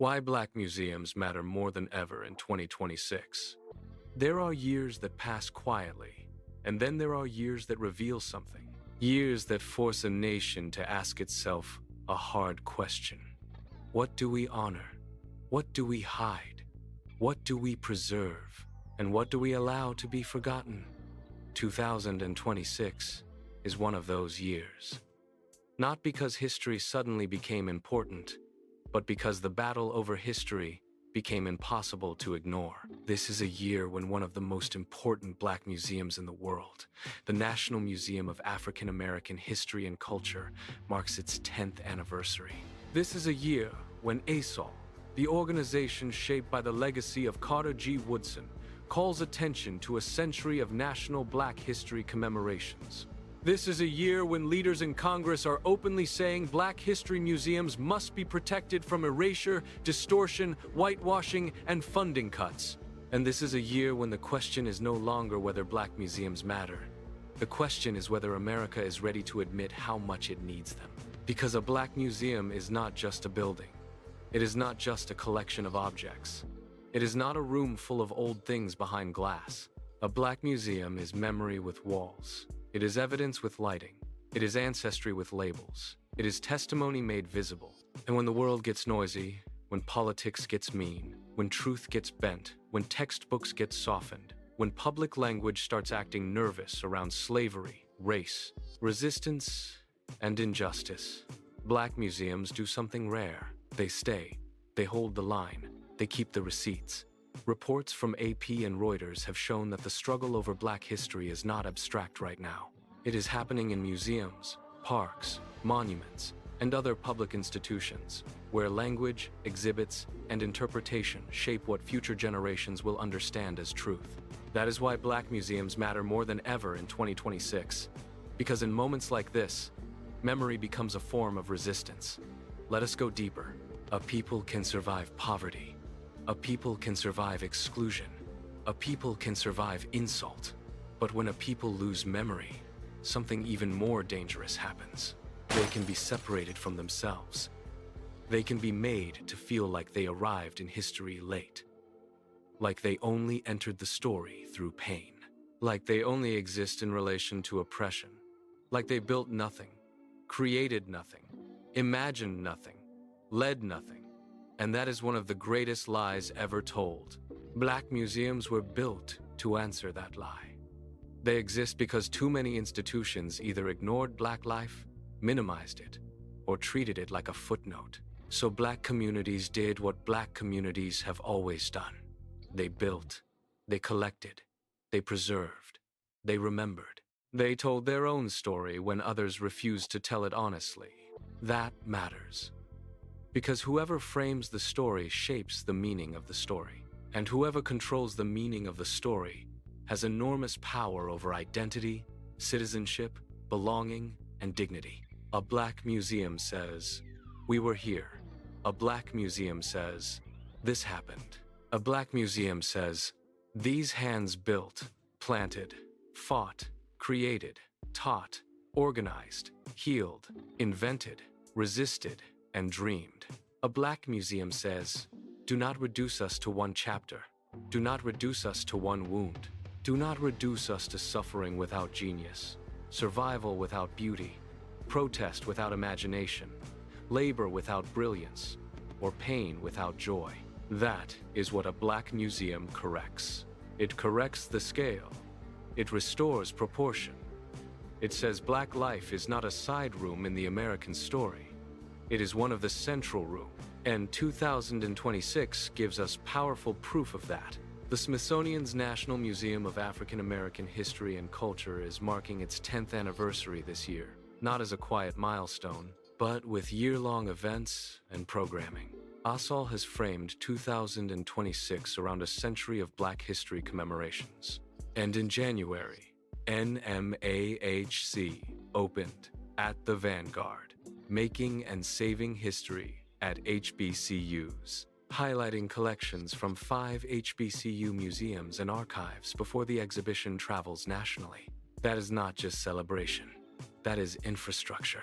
Why Black museums matter more than ever in 2026. There are years that pass quietly, and then there are years that reveal something. Years that force a nation to ask itself a hard question. What do we honor? What do we hide? What do we preserve? And what do we allow to be forgotten? 2026 is one of those years. Not because history suddenly became important, but because the battle over history became impossible to ignore. This is a year when one of the most important Black museums in the world, the National Museum of African American History and Culture, marks its 10th anniversary. This is a year when ASOL, the organization shaped by the legacy of Carter G. Woodson, calls attention to a century of national Black history commemorations. This is a year when leaders in Congress are openly saying Black history museums must be protected from erasure, distortion, whitewashing, and funding cuts. And this is a year when the question is no longer whether Black museums matter. The question is whether America is ready to admit how much it needs them. Because a Black museum is not just a building. It is not just a collection of objects. It is not a room full of old things behind glass. A Black museum is memory with walls. It is evidence with lighting. It is ancestry with labels. It is testimony made visible. And when the world gets noisy, when politics gets mean, when truth gets bent, when textbooks get softened, when public language starts acting nervous around slavery, race, resistance, and injustice, Black museums do something rare. They stay. They hold the line. They keep the receipts. Reports from AP and Reuters have shown that the struggle over Black history is not abstract right now. It is happening in museums, parks, monuments, and other public institutions, where language, exhibits, and interpretation shape what future generations will understand as truth. That is why Black museums matter more than ever in 2026. Because in moments like this, memory becomes a form of resistance. Let us go deeper. A people can survive poverty. A people can survive exclusion. A people can survive insult. But when a people lose memory, something even more dangerous happens. They can be separated from themselves. They can be made to feel like they arrived in history late. Like they only entered the story through pain. Like they only exist in relation to oppression. Like they built nothing, created nothing, imagined nothing, led nothing. And that is one of the greatest lies ever told. Black museums were built to answer that lie. They exist because too many institutions either ignored Black life, minimized it, or treated it like a footnote. So Black communities did what Black communities have always done. They built, they collected, they preserved, they remembered. They told their own story when others refused to tell it honestly. That matters. Because whoever frames the story shapes the meaning of the story. And whoever controls the meaning of the story has enormous power over identity, citizenship, belonging, and dignity. A Black museum says, "We were here." A Black museum says, "This happened." A Black museum says, "These hands built, planted, fought, created, taught, organized, healed, invented, resisted, and dreamed." A Black museum says, "Do not reduce us to one chapter. Do not reduce us to one wound. Do not reduce us to suffering without genius, survival without beauty, protest without imagination, labor without brilliance, or pain without joy." That is what a Black museum corrects. It corrects the scale. It restores proportion. It says Black life is not a side room in the American story. It is one of the central room, and 2026 gives us powerful proof of that. The Smithsonian's National Museum of African American History and Culture is marking its 10th anniversary this year, not as a quiet milestone, but with year-long events and programming. ASOL has framed 2026 around a century of Black history commemorations. And in January, NMAHC opened at the Vanguard, Making and Saving History at HBCUs, highlighting collections from 5 HBCU museums and archives before the exhibition travels nationally. That is not just celebration. That is infrastructure.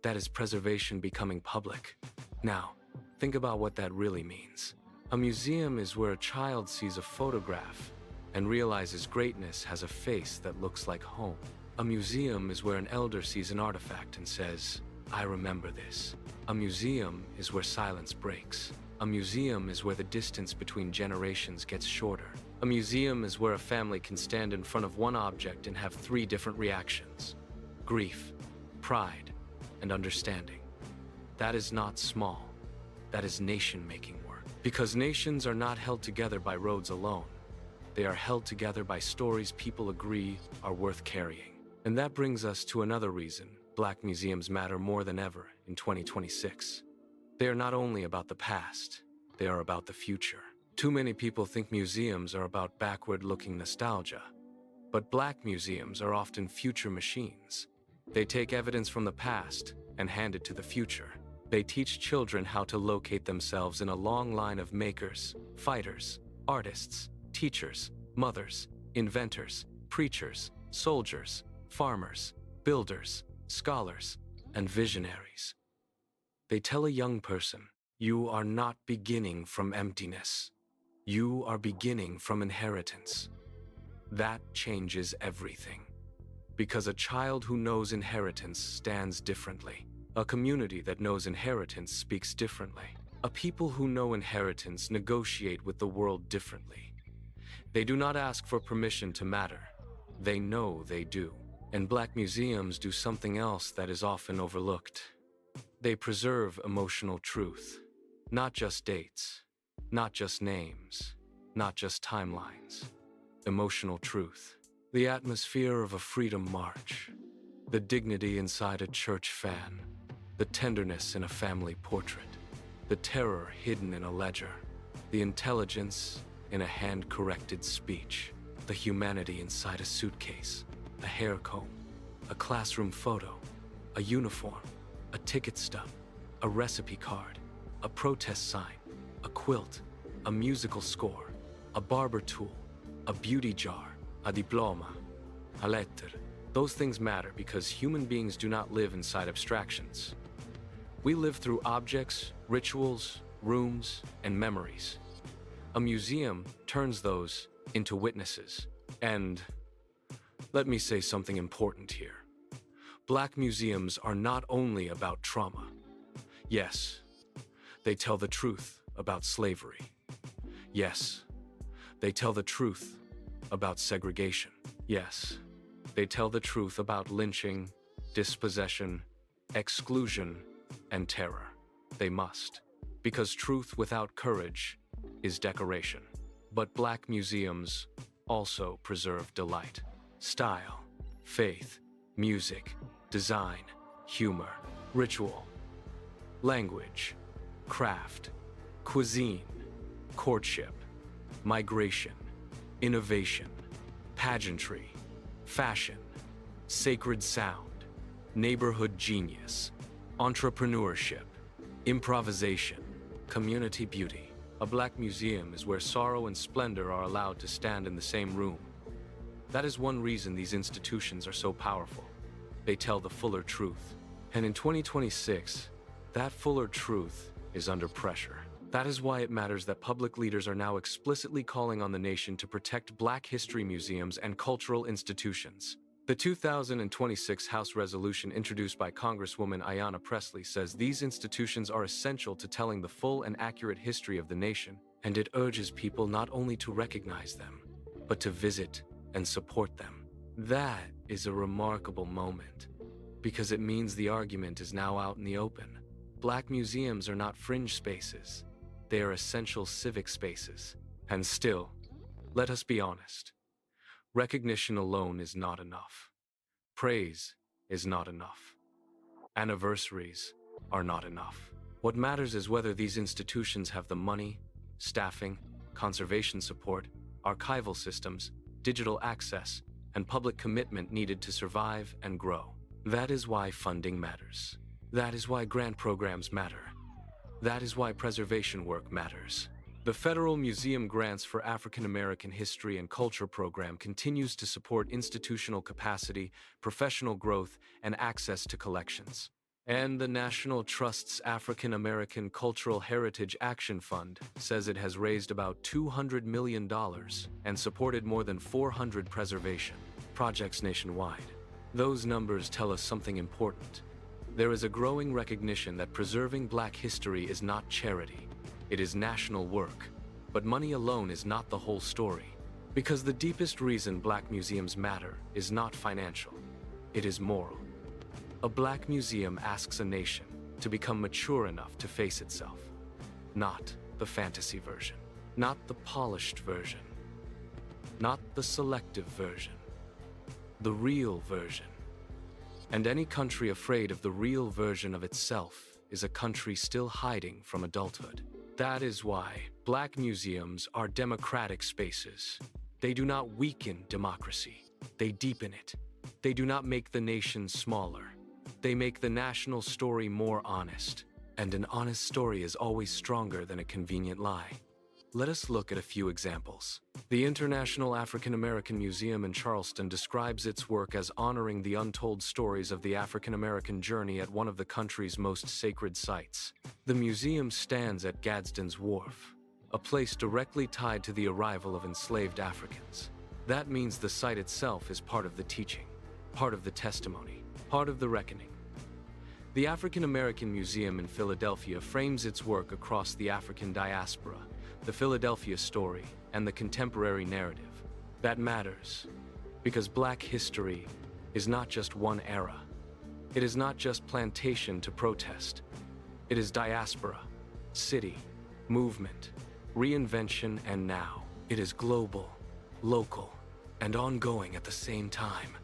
That is preservation becoming public. Now, Think about what that really means. A museum is where a child sees a photograph and realizes greatness has a face that looks like home. A museum is where an elder sees an artifact and says, "I remember this." A museum is where silence breaks. A museum is where the distance between generations gets shorter. A museum is where a family can stand in front of one object and have three different reactions: grief, pride, and understanding. That is not small. That is nation-making work. Because nations are not held together by roads alone. They are held together by stories people agree are worth carrying. And that brings us to another reason Black museums matter more than ever in 2026. They are not only about the past, they are about the future. Too many people think museums are about backward-looking nostalgia. But Black museums are often future machines. They take evidence from the past and hand it to the future. They teach children how to locate themselves in a long line of makers, fighters, artists, teachers, mothers, inventors, preachers, soldiers, farmers, builders, scholars, and visionaries. They tell a young person, "You are not beginning from emptiness. You are beginning from inheritance." That changes everything. Because a child who knows inheritance stands differently. A community that knows inheritance speaks differently. A people who know inheritance negotiate with the world differently. They do not ask for permission to matter. They know they do. And Black museums do something else that is often overlooked. They preserve emotional truth. Not just dates, not just names, not just timelines. Emotional truth. The atmosphere of a freedom march. The dignity inside a church fan. The tenderness in a family portrait. The terror hidden in a ledger. The intelligence in a hand-corrected speech. The humanity inside a suitcase. A hair comb. A classroom photo. A uniform. A ticket stub. A recipe card. A protest sign. A quilt. A musical score. A barber tool. A beauty jar. A diploma. A letter. Those things matter because human beings do not live inside abstractions. We live through objects, rituals, rooms, and memories. A museum turns those into witnesses. And let me say something important here. Black museums are not only about trauma. Yes, they tell the truth about slavery. Yes, they tell the truth about segregation. Yes, they tell the truth about lynching, dispossession, exclusion, and terror. They must, because truth without courage is decoration. But Black museums also preserve delight, style, faith, music, design, humor, ritual, language, craft, cuisine, courtship, migration, innovation, pageantry, fashion, sacred sound, neighborhood genius, entrepreneurship, improvisation, community beauty. A Black museum is where sorrow and splendor are allowed to stand in the same room. That is one reason these institutions are so powerful. They tell the fuller truth. And in 2026, that fuller truth is under pressure. That is why it matters that public leaders are now explicitly calling on the nation to protect Black history museums and cultural institutions. The 2026 House resolution introduced by Congresswoman Ayanna Pressley says these institutions are essential to telling the full and accurate history of the nation, and it urges people not only to recognize them, but to visit and support them. That is a remarkable moment, because it means the argument is now out in the open. Black museums are not fringe spaces. They are essential civic spaces. And still, let us be honest. Recognition alone is not enough. Praise is not enough. Anniversaries are not enough. What matters is whether these institutions have the money, staffing, conservation support, archival systems, digital access, and public commitment needed to survive and grow. That is why funding matters. That is why grant programs matter. That is why preservation work matters. The Federal Museum Grants for African American History and Culture program continues to support institutional capacity, professional growth, and access to collections. And the National Trust's African American Cultural Heritage Action Fund says it has raised about $200 million and supported more than 400 preservation projects nationwide. Those numbers tell us something important. There is a growing recognition that preserving Black history is not charity. It is national work. But money alone is not the whole story. Because the deepest reason Black museums matter is not financial. It is moral. A Black museum asks a nation to become mature enough to face itself. Not the fantasy version. Not the polished version. Not the selective version. The real version. And any country afraid of the real version of itself is a country still hiding from adulthood. That is why Black museums are democratic spaces. They do not weaken democracy. They deepen it. They do not make the nation smaller. They make the national story more honest. And an honest story is always stronger than a convenient lie. Let us look at a few examples. The International African American Museum in Charleston describes its work as honoring the untold stories of the African American journey at one of the country's most sacred sites. The museum stands at Gadsden's Wharf, a place directly tied to the arrival of enslaved Africans. That means the site itself is part of the teaching, part of the testimony, part of the reckoning. The African American Museum in Philadelphia frames its work across the African diaspora, the Philadelphia story, and the contemporary narrative. That matters, because Black history is not just one era. It is not just plantation to protest. It is diaspora, city, movement, reinvention, and now. It is global, local, and ongoing at the same time.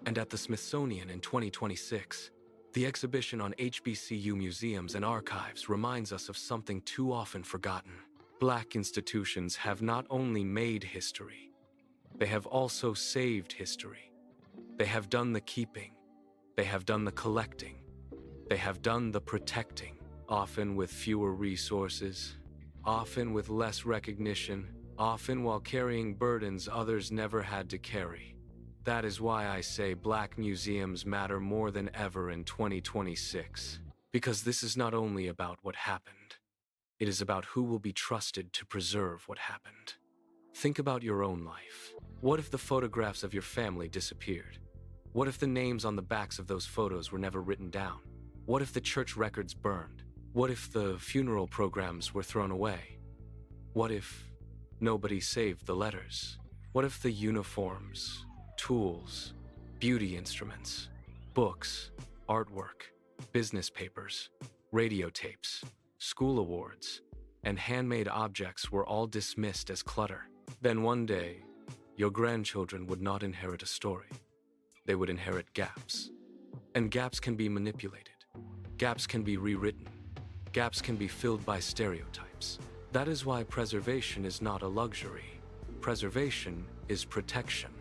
And at the Smithsonian in 2026, the exhibition on HBCU museums and archives reminds us of something too often forgotten. Black institutions have not only made history, they have also saved history. They have done the keeping. They have done the collecting. They have done the protecting, often with fewer resources, often with less recognition, often while carrying burdens others never had to carry. That is why I say Black museums matter more than ever in 2026. Because this is not only about what happened, it is about who will be trusted to preserve what happened. Think about your own life. What if the photographs of your family disappeared? What if the names on the backs of those photos were never written down? What if the church records burned? What if the funeral programs were thrown away? What if nobody saved the letters? What if the uniforms, tools, beauty instruments, books, artwork, business papers, radio tapes, school awards, and handmade objects were all dismissed as clutter? Then one day, your grandchildren would not inherit a story. They would inherit gaps. And gaps can be manipulated. Gaps can be rewritten. Gaps can be filled by stereotypes. That is why preservation is not a luxury. Preservation is protection.